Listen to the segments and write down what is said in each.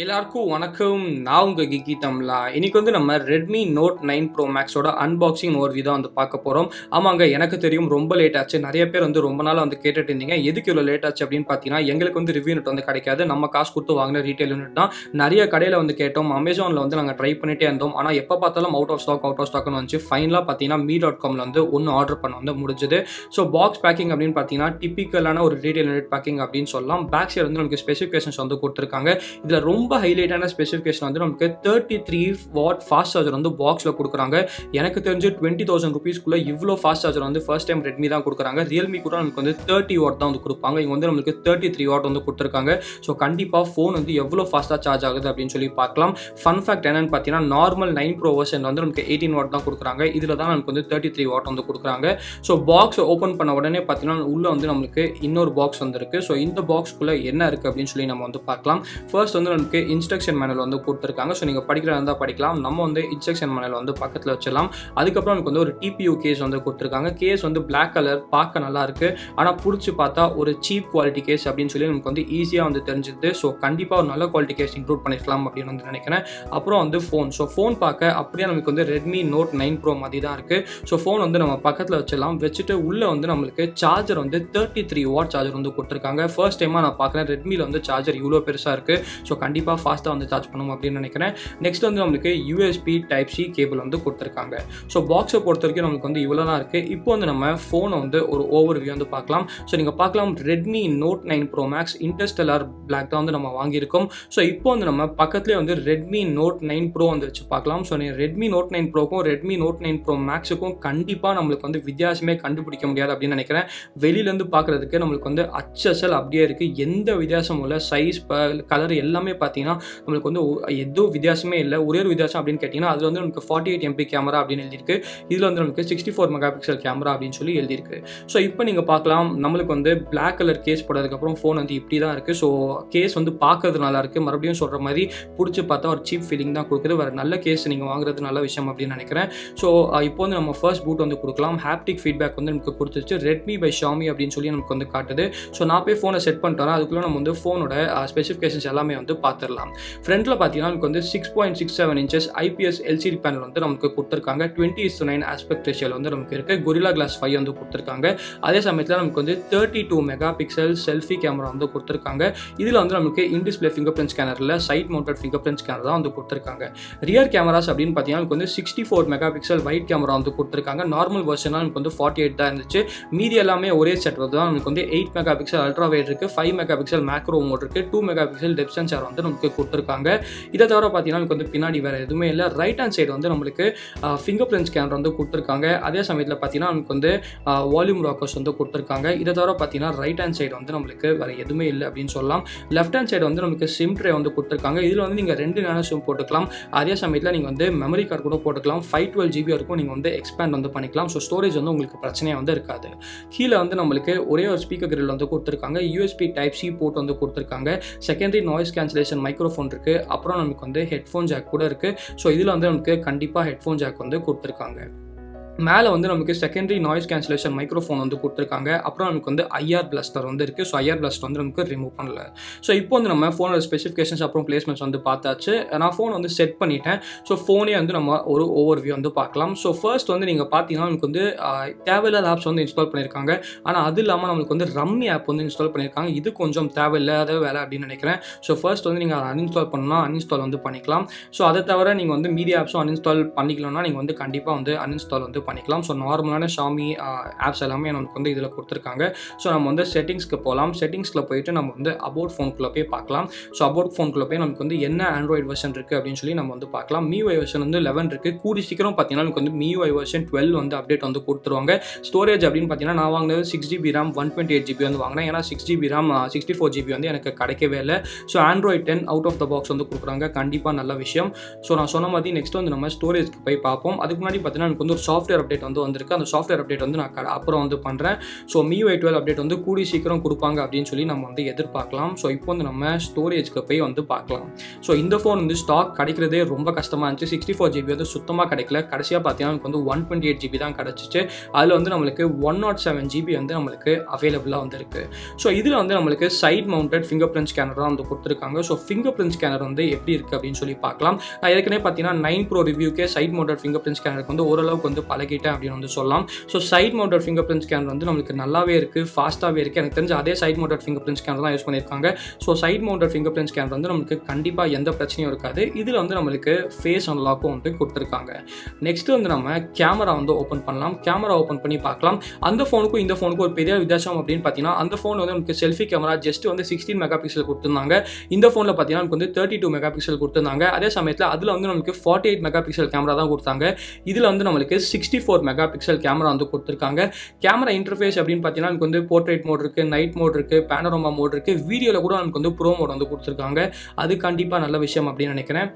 எல்லாருக்கும் வணக்கம். நான் உங்க Geekytamizha. இன்னைக்கு வந்து நம்ம Redmi Note 9 Pro Max ஓட அன்பாக்சிங் ஓவர்வியூ தான் வந்து பார்க்க போறோம். ஆமாங்க, எனக்கு தெரியும் ரொம்ப லேட் ஆச்சு. நிறைய பேர் வந்து ரொம்ப நாளா வந்து கேட்டுட்டு இருந்தீங்க. எதுக்கு இவ்வளவு லேட் ஆச்சு அப்படின்னு பார்த்தீங்கன்னா, எங்களுக்கு வந்து ரிவ்யூ யூனிட் வந்து கிடைக்காது. நம்ம காசு கொடுத்து வாங்கின ரீட்டைல் யூனிட் தான். நிறைய கடையில வந்து கேட்டோம். Amazonல வந்து நாங்க ட்ரை பண்ணிட்டே இருந்தோம். ஆனா எப்ப பார்த்தாலும் அவுட் ஆஃப் ஸ்டாக்னு வந்துச்சு. ஃபைனலா பார்த்தீங்கன்னா me.comல வந்து ஒன்னு ஆர்டர் பண்ண வந்து முடிஞ்சது. ஸோ பாக்ஸ் பேக்கிங் அப்படின்னு பார்த்தீங்கன்னா டிபிக்கலான ஒரு ரீட்டைல் யூனிட் பேக்கிங் அப்படின்னு சொல்லலாம். பேக் சைடு வந்து நமக்கு ஸ்பெசிஃபிகேஷன்ஸ் வந்து கொடுத்துருக்காங்க. இதுல ரொம்ப ஹைலைட்டான ஸ்பெசிஃபிகேஷன் வந்து நமக்கு 33 வாட் ஃபாஸ்ட் சார்ஜர் வந்து பாக்ஸ்ல கொடுக்குறாங்க. எனக்கு தெரிஞ்சு 20,000 ரூபீஸ்க்குள்ள இவ்வளோ ஃபாஸ்ட் சார்ஜர் வந்து ஃபர்ஸ்ட் டைம் ரெட்மி தான் கொடுக்குறாங்க. ரியல்மி கூட நமக்கு வந்து 30 வாட் தான் வந்து கொடுப்பாங்க. இவங்க வந்து நமக்கு 33 வாட் வந்து கொடுத்துருக்காங்க. ஸோ கண்டிப்பா ஃபோன் வந்து எவ்வளோ ஃபாஸ்ட்டாக சார்ஜ் ஆகுது அப்படின்னு சொல்லி பார்க்கலாம். ஃபன் ஃபேக்ட் என்னன்னு பார்த்தீங்கன்னா, நார்மல் 9 Pro வெர்ஷன் வந்து நமக்கு 18 வாட் தான் கொடுக்குறாங்க. இதில் தான் நமக்கு வந்து 33 வாட் வந்து கொடுக்குறாங்க. ஸோ பாக்ஸ் ஓப்பன் பண்ண உடனே பார்த்தீங்கன்னா உள்ள வந்து நமக்கு இன்னொரு பாக்ஸ் வந்து இருக்கு. ஸோ இந்த பாக்ஸ்க்குள்ள என்ன இருக்கு அப்படின்னு சொல்லி நம்ம வந்து பார்க்கலாம். ஃபர்ஸ்ட் வந்து நமக்கு இன்ஸ்ட்ரக்ஷன் மேனுவல் வந்து கொடுத்துருக்காங்க. ஸோ நீங்கள் படிக்கிறதா இருந்தால் படிக்கலாம். நம்ம வந்து இன்ஸ்ட்ரக்ஷன் மேனுவல் வந்து பக்கத்தில் வச்சிடலாம். அதுக்கப்புறம் நமக்கு வந்து ஒரு டிபியூ கேஸ் வந்து கொடுத்துருக்காங்க. கேஸ் வந்து பிளாக் கலர், பார்க்க நல்லா இருக்கு. ஆனால் பிடிச்சி பார்த்தா ஒரு சீப் குவாலிட்டி கேஸ் அப்படின்னு சொல்லி நமக்கு வந்து ஈஸியாக வந்து தெரிஞ்சுது. ஸோ கண்டிப்பாக ஒரு நல்ல குவாலிட்டி கேஸ் இன்க்ளூட் பண்ணிருக்கலாம் அப்படின்னு வந்து நினைக்கிறேன். அப்புறம் வந்து ஃபோன். ஸோ ஃபோன் பார்க்க அப்படியே நமக்கு வந்து Redmi Note 9 Pro மாதிரி தான் இருக்கு. ஸோ ஃபோன் வந்து நம்ம பக்கத்தில் வச்சிடலாம். வச்சுட்டு உள்ள வந்து நம்மளுக்கு சார்ஜர் வந்து 33 வாட் சார்ஜர் வந்து கொடுத்துருக்காங்க. ஃபர்ஸ்ட் டைமாக நான் பார்க்குறேன் ரெட்மியில் வந்து சார்ஜர் இவ்வளோ பெருசாக இருக்கு. ஸோ கண்டிப்பாக ஃபாஸ்ட்டாக வந்து சார்ஜ் பண்ணணும் அப்படின்னு நினைக்கிறேன். நெக்ஸ்ட் வந்து நம்மளுக்கு USB Type-C கேபிள் வந்து கொடுத்துருக்காங்க. ஸோ பாக்ஸை பொறுத்த வரைக்கும் நமக்கு வந்து இவ்வளோ தான் இருக்குது. இப்போ வந்து நம்ம ஃபோனை வந்து ஒரு ஓவர்வியூ வந்து பார்க்கலாம். ஸோ நீங்கள் பார்க்கலாம் Redmi Note 9 Pro Max Interstellar Black தான் வந்து நம்ம வாங்கியிருக்கோம். ஸோ இப்போ வந்து நம்ம பக்கத்துலேயே வந்து Redmi Note 9 Pro வந்து வச்சு பார்க்கலாம். So Redmi Note 9 Proக்கும் Redmi Note 9 Pro Maxுக்கும் கண்டிப்பாக நம்மளுக்கு வந்து வித்தியாசமே கண்டுபிடிக்க முடியாது அப்படின்னு நினைக்கிறேன். வெளியிலேருந்து பார்க்குறதுக்கு நம்மளுக்கு வந்து HSL அப்படியே இருக்குது. எந்த வித்தியாசமும் இல்லை. சைஸ், கலர் எல்லாமே பார்த்தீங்கன்னா நம்மளுக்கு வந்து எதுவும் வித்தியாசமே இல்லை. ஒரே ஒரு வித்தியாசம் அப்படின்னு கேட்டிங்கன்னா, அதில் வந்து நமக்கு 48 MP கேமரா அப்படின்னு எழுதியிருக்கு. இதில் வந்து நமக்கு 64 மெகா பிக்சல் கேமரா அப்படின்னு சொல்லி எழுதியிருக்கு. ஸோ இப்போ நீங்கள் பார்க்கலாம், நம்மளுக்கு வந்து பிளாக் கலர் கேஸ் போட்டதுக்கப்புறம் ஃபோன் வந்து இப்படி தான் இருக்குது. ஸோ கேஸ் வந்து பார்க்கறது நல்லா இருக்குது. மறுபடியும் சொல்கிற மாதிரி பிடிச்சி பார்த்தா ஒரு சீப் ஃபீலிங் தான் கொடுக்குது. வேறு நல்ல கேஸ் நீங்கள் வாங்குறது நல்ல விஷயம் அப்படின்னு நினைக்கிறேன். ஸோ இப்போ வந்து நம்ம ஃபர்ஸ்ட் பூட் வந்து கொடுக்கலாம். ஹாப்டிக் ஃபீட்பேக் வந்து நமக்கு கொடுத்துச்சு. Redmi by Xiaomi அப்படின்னு சொல்லி நமக்கு வந்து காட்டுது. ஸோ நான் போய் ஃபோனை செட் பண்ணிட்டு வரேன். அதுக்குள்ளே நம்ம வந்து ஃபோனோட ஸ்பெசிஃபிகேஷன்ஸ் எல்லாமே வந்து பார்த்துடலாம். ஃப்ரண்ட்டில் பார்த்தீங்கன்னா நமக்கு வந்து 6.67 inches IPS LCD பேனல் வந்து நமக்கு கொடுத்துருக்காங்க. 20:9 ஆஸ்பெக்ட் ரேஷியோவில் வந்து நமக்கு இருக்குது. Gorilla Glass 5 வந்து கொடுத்துருக்காங்க. அதே சமயத்தில் நமக்கு வந்து 32 மெகா பிக்சல் செல்ஃபி கேமரா வந்து கொடுத்துருக்காங்க. இதில் வந்து நமக்கு இன்டிஸ்பிளே ஃபிங்கர்பிரிண்ட் ஸ்கேனரில் சைட் மவுண்டட் ஃபிங்கர்பிரிண்ட் ஸ்கேனர் தான் வந்து கொடுத்துருக்காங்க. ரியர் கேமராஸ் அப்படின்னு பார்த்தீங்கன்னா நமக்கு வந்து 64 மெகா பிக்சல் வைட் கேமரா வந்து கொடுத்துருக்காங்க. நார்மல் வெர்ஷனாக நமக்கு வந்து 48 தான் இருந்துச்சு. மீதி எல்லாமே ஒரே செட் தான். நமக்கு வந்து 8 மெகா பிக்சல் அல்ட்ரா வைட் இருக்குது, 5 மெகா பிக்சல் மேக்ரோ மோட் இருக்குது, 2 மெகா பிக்சல் டெப்த் சென்சார் வந்து நமக்கு கொடுத்துருக்காங்க. இதை தவிர பார்த்தீங்கன்னா நமக்கு வந்து பின்னாடி வேறு எதுவுமே இல்லை. ரைட் ஹேண்ட் சைடு வந்து நம்மளுக்கு ஃபிங்கர் பிரிண்ட் ஸ்கேனர் வந்து கொடுத்துருக்காங்க. அதே சமயத்தில் பார்த்தீங்கன்னா நமக்கு வந்து வால்யூம் ராக்கர்ஸ் வந்து கொடுத்துருக்காங்க. இதை தவிர பார்த்தீங்கன்னா ரைட் ஹேண்ட் சைடு வந்து நம்மளுக்கு வேறு எதுவுமே இல்லை அப்படின்னு சொல்லலாம். லெஃப்ட் ஹேண்ட் சைடு வந்து நமக்கு சிம் ட்ரே வந்து கொடுத்துருக்காங்க. இதில் வந்து நீங்கள் 2 நேனோ சிம் போட்டுக்கலாம். அதே சமயத்தில் நீங்கள் வந்து மெமரி கார்டு கூட போட்டுக்கலாம். 512 GB வரைக்கும் நீங்கள் வந்து எக்ஸ்பேண்ட் வந்து பண்ணிக்கலாம். ஸோ ஸ்டோரேஜ் வந்து உங்களுக்கு பிரச்சனையாக வந்து இருக்காது. கீழே வந்து நம்மளுக்கு ஒரே ஒரு ஸ்பீக்கர் கிரில் வந்து கொடுத்துருக்காங்க. USB Type-C போர்ட் வந்து கொடுத்துருக்காங்க. செகண்டரி நாய்ஸ் கேன்சலேஷன் மைக்ரோஃபோன் இருக்குது. அப்புறம் நமக்கு வந்து ஹெட்ஃபோன் ஜாக் கூட இருக்குது. ஸோ இதில் வந்து நமக்கு கண்டிப்பாக ஹெட்ஃபோன் ஜாக் வந்து கொடுத்துருக்காங்க. மேலே வந்து நமக்கு செகண்டரி நாய்ஸ் கேன்சலேஷன் மைக்ரோஃபோன் வந்து கொடுத்துருக்காங்க. அப்புறம் நமக்கு வந்து IR பிளாஸ்டர் வந்து இருக்குது. ஸோ IR பிளாஸ்டர் வந்து நமக்கு ரிமூவ் பண்ணல. ஸோ இப்போ வந்து நம்ம ஃபோனோட ஸ்பெசிஃபிகேஷன்ஸ் அப்புறம் பிளேஸ்மெண்ட்ஸ் வந்து பார்த்தாச்சு. நான் ஃபோன் வந்து செட் பண்ணிட்டேன். ஸோ ஃபோனே வந்து நம்ம ஒரு ஓவர்வியூ வந்து பார்க்கலாம். ஸோ ஃபர்ஸ்ட் வந்து நீங்கள் பார்த்தீங்கன்னா நமக்கு வந்து தேவையில்லாத ஆப்ஸ் வந்து இன்ஸ்டால் பண்ணியிருக்காங்க. ஆனால் அது இல்லாமல் நம்மளுக்கு வந்து ரம்மி ஆப் வந்து இன்ஸ்டால் பண்ணியிருக்காங்க. இது கொஞ்சம் தேவையில்லாத வேலை அப்படின்னு நினைக்கிறேன். ஸோ ஃபர்ஸ்ட் வந்து நீங்கள் அதை அன்இன்ஸ்டால் பண்ணணும்னா அன்இன்ஸ்டால் வந்து பண்ணிக்கலாம். ஸோ அதை தவிர நீங்கள் வந்து மீடியா ஆப்ஸும் அன்இன்ஸ்டால் பண்ணிக்கலாம்னா நீங்கள் வந்து கண்டிப்பாக வந்து அன்இன்ஸ்டால் வந்து பண்ணிக்கலாம். ஸோ நார்மலான Xiaomi ஆப்ஸ் எல்லாமே நமக்கு வந்து இதில் கொடுத்துருக்காங்க. ஸோ நம்ம வந்து செட்டிங்ஸ்க்கு போகலாம். செட்டிங்ஸில் போயிட்டு நம்ம வந்து அபவுட் ஃபோனுக்குள்ளே போய் பார்க்கலாம். ஸோ அபவுட் ஃபோனுக்குள்ளே போய் நமக்கு வந்து என்ன ஆண்ட்ராய்டு வெர்ஷன் இருக்குது அப்படின்னு சொல்லி நம்ம வந்து பார்க்கலாம். MIUI வெர்ஷன் வந்து 11 இருக்குது. கூடி சீக்கிரம் பார்த்தீங்கன்னா நமக்கு வந்து MIUI வெர்ஷன் 12 வந்து அப்டேட் வந்து கொடுத்துருவாங்க. ஸ்டோரேஜ் அப்படின்னு பார்த்தீங்கன்னா நான் வாங்கினது 6GB RAM 128 GB வந்து வாங்கினேன். ஏன்னா 6GB RAM 64 GB வந்து எனக்கு கிடைக்கவே இல்லை. So Android 10 out of the box வந்து கொடுக்குறாங்க. கண்டிப்பாக நல்ல விஷயம். ஸோ நான் சொன்ன மாதிரி நெக்ஸ்ட் வந்து நம்ம ஸ்டோரேஜ்க்கு போய் பார்ப்போம். அதுக்கு முன்னாடி பார்த்தீங்கன்னா நமக்கு வந்து ஒரு சாஃப்ட்வேர் சாஃப்ட்வேர் அப்டேட் வந்து வந்திருக்கு. அந்த சாஃப்ட்வேர் அப்டேட் வந்து நான் அப்புறம் வந்து பண்ணுறேன். ஸோ MIUI 12 அப்டேட் வந்து கூடி சீக்கிரம் கொடுப்பாங்க அப்படின்னு சொல்லி நம்ம வந்து எதிர்பார்க்கலாம். ஸோ இப்போ வந்து நம்ம ஸ்டோரேஜ்க்கு போய் வந்து பார்க்கலாம். ஸோ இந்த ஃபோன் வந்து ஸ்டாக் கிடைக்கிறதே ரொம்ப கஷ்டமாக இருந்துச்சு. 64 GB வந்து சுத்தமாக கிடைக்கல. கடைசியாக பார்த்தீங்கன்னா நமக்கு வந்து 128 GB தான் கிடச்சிச்சு. அதில் வந்து நம்மளுக்கு 107 GB வந்து நம்மளுக்கு அவைலபிளாக வந்துருக்கு. ஸோ இதில் வந்து நம்மளுக்கு side mounted finger print scanner தான் வந்து கொடுத்துருக்காங்க. ஸோ ஃபிங்கர் பிரிண்ட் ஸ்கேனர் வந்து எப்படி இருக்குது அப்படின்னு சொல்லி பார்க்கலாம். நான் ஏற்கனவே பார்த்தீங்கன்னா 9 Pro ரிவ்யூக்கே சைட் மவுண்டட் ஃபிங்கர் பிரிண்ட் ஸ்கேனருக்கு வந்து ஓரளவுக்கு வந்து பழகிட்டேன் அப்படின்னு வந்து சொல்லலாம். So side mounted finger print scanner வந்து நம்மளுக்கு நல்லாவே இருக்குது, ஃபாஸ்ட்டாகவே இருக்குது. எனக்கு தெரிஞ்ச அதே side mounted finger print scanner தான் யூஸ் பண்ணியிருக்காங்க. So side mounted finger print scanner வந்து நம்மளுக்கு கண்டிப்பாக எந்த பிரச்சனையும் இருக்காது. இதில் வந்து நம்மளுக்கு ஃபேஸ் அன்லாக்கும் வந்து கொடுத்துருக்காங்க. நெக்ஸ்ட் வந்து நம்ம கேமரா வந்து ஓப்பன் பண்ணலாம். கேமரா ஓப்பன் பண்ணி பார்க்கலாம். அந்த ஃபோனுக்கும் இந்த ஃபோனுக்கும் ஒரு பெரிய வித்தியாசம் அப்படின்னு பார்த்தீங்கன்னா, அந்த ஃபோன் வந்து நமக்கு செல்ஃபி கேமரா ஜஸ்ட் வந்து 16 மெகா பிக்சல் கொடுத்துருந்தாங்க. இந்த ஃபோனில் பார்த்தீங்கன்னா நமக்கு வந்து 32 மெகா பிக்சல் கொடுத்துருந்தாங்க. அதே சமயத்தில் அதில் வந்து நமக்கு 48 மெகா பிக்சல் கேமரா தான் கொடுத்தாங்க. இதில் வந்து நம்மளுக்கு 64 மெகா பிக்சல் கேமரா வந்து கொடுத்துருக்காங்க. கேமரா இன்டர்ஃபேஸ் அப்படின்னு பார்த்தீங்கன்னா நமக்கு வந்து போர்ட்ரேட் மோட் இருக்குது, நைட் மோட் இருக்குது, பேனோரமா மோட் இருக்குது. வீடியோவில் கூட நமக்கு வந்து ப்ரோ மோட் வந்து கொடுத்துருக்காங்க. அது கண்டிப்பாக நல்ல விஷயம் அப்படின்னு நினைக்கிறேன்.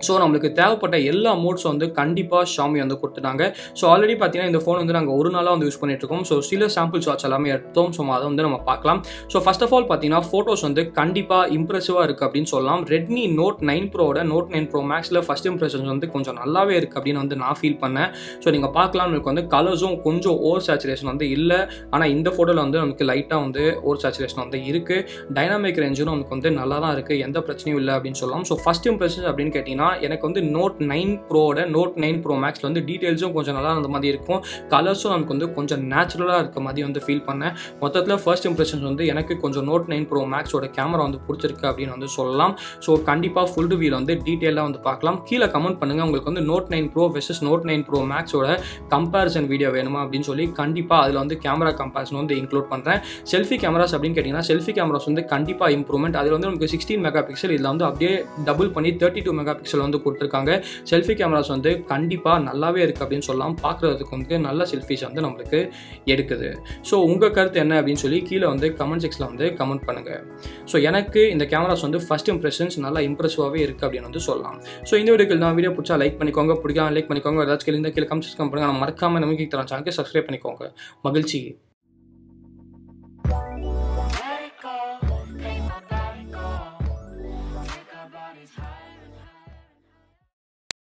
ஸோ நம்மளுக்கு தேவைப்பட்ட எல்லா மோட்ஸும் வந்து கண்டிப்பாக Xiaomi வந்து கொடுத்துட்டாங்க. ஸோ ஆல்ரெடி பார்த்தீங்கன்னா இந்த ஃபோன் வந்து நாங்கள் ஒரு நாளாக வந்து யூஸ் பண்ணிட்டுருக்கோம். ஸோ சில சாம்பிள் ஷாட்ஸ் எல்லாமே எடுத்தோம். ஸோ அதை வந்து நம்ம பார்க்கலாம். ஸோ ஃபர்ஸ்ட் ஆஃப் ஆல் பார்த்தீங்கன்னா ஃபோட்டோஸ் வந்து கண்டிப்பாக இம்ப்ரெசிவாக இருக்குது அப்படின்னு சொல்லலாம். Redmi Note 9 Proவோட Note 9 Pro Maxல ஃபர்ஸ்ட் இம்ப்ரெஷன்ஸ் வந்து கொஞ்சம் நல்லாவே இருக்குது அப்படின்னு வந்து நான் ஃபீல் பண்ணேன். ஸோ நீங்கள் பார்க்கலாம், நமக்கு வந்து கலர்ஸும் கொஞ்சம் ஓவர் சேச்சுரேஷன் வந்து இல்லை. ஆனால் இந்த ஃபோட்டோவில் வந்து நமக்கு லைட்டாக வந்து ஓவர் சேச்சுரேஷன் வந்து இருக்குது. டைனாமிக் ரேஞ்சும் நமக்கு வந்து நல்லா தான் இருக்குது, எந்த பிரச்சனையும் இல்லை அப்படின்னு சொல்லலாம். ஸோ ஃபர்ஸ்ட் இம்ப்ரெஷன்ஸ் அப்படின்னு கேட்டிங்கன்னா எனக்கு வந்து Note 9 Proவோட Note 9 Pro Maxல வந்து டீட்டெயில்ஸும் கொஞ்சம் நல்லா இருந்த மாதிரி இருக்கும். கலர்ஸும் நமக்கு வந்து கொஞ்சம் நேச்சுரலாக இருக்க மாதிரி வந்து ஃபீல் பண்ணேன். மொத்தத்தில் ஃபர்ஸ்ட் இம்ப்ரெஷன்ஸ் வந்து எனக்கு கொஞ்சம் Note 9 Pro Maxோட கேமரா வந்து பிடிச்சிருக்கு அப்படின்னு வந்து சொல்லலாம். ஸோ கண்டிப்பாக ஃபுல் ரிவ்யூவில் வந்து டீட்டெயிலாக வந்து பார்க்கலாம். கீழே கமெண்ட் பண்ணுங்கள் உங்களுக்கு வந்து Note 9 Pro versus Note 9 Pro Maxோட கம்பேரிசன் வீடியோ வேணுமா அப்படின்னு சொல்லி. கண்டிப்பாக அதில் வந்து கேமரா கம்பேரிசன் வந்து இன்க்ளூட் பண்ணுறேன். செல்ஃபி கேமராஸ் அப்படின்னு கேட்டிங்கன்னா செல்ஃபி கேமராஸ் வந்து கண்டிப்பாக இம்ப்ரூவ்மெண்ட். அதில் வந்து நமக்கு 16 மெகா பிக்சல், இதில் வந்து அப்படியே டபுள் பண்ணி 32 மெகா பிக்சல் வந்து கொடுத்துருக்காங்க. செல்ஃபி கேமராஸ் வந்து கண்டிப்பாக நல்லாவே இருக்குது அப்படின்னு சொல்லலாம். பார்க்குறதுக்கு வந்து நல்ல செல்ஃபிஸ் வந்து நம்மளுக்கு எடுக்குது. ஸோ உங்கள் கருத்து என்ன அப்படின்னு சொல்லி கீழே வந்து கமெண்ட் செக்ஷனில் வந்து கமெண்ட் பண்ணுங்கள். ஸோ எனக்கு இந்த கேமராஸ் வந்து ஃபர்ஸ்ட் இம்ப்ரெஷன்ஸ் நல்லா இம்ப்ரெசிவாகவே இருக்குது அப்படின்னு வந்து சொல்லலாம். ஸோ இந்த வீடியோ பிடிச்சா லைக் பண்ணிக்கோங்க, பிடிக்காம லைக் பண்ணிக்கோங்க. ஏதாச்சும் கீழே கமெண்ட் பண்ணுங்கள். மறக்காமல் நம்ம Geekytamizha சேனலுக்கு சப்ஸ்கிரைப் பண்ணிக்கோங்க. மகிழ்ச்சி.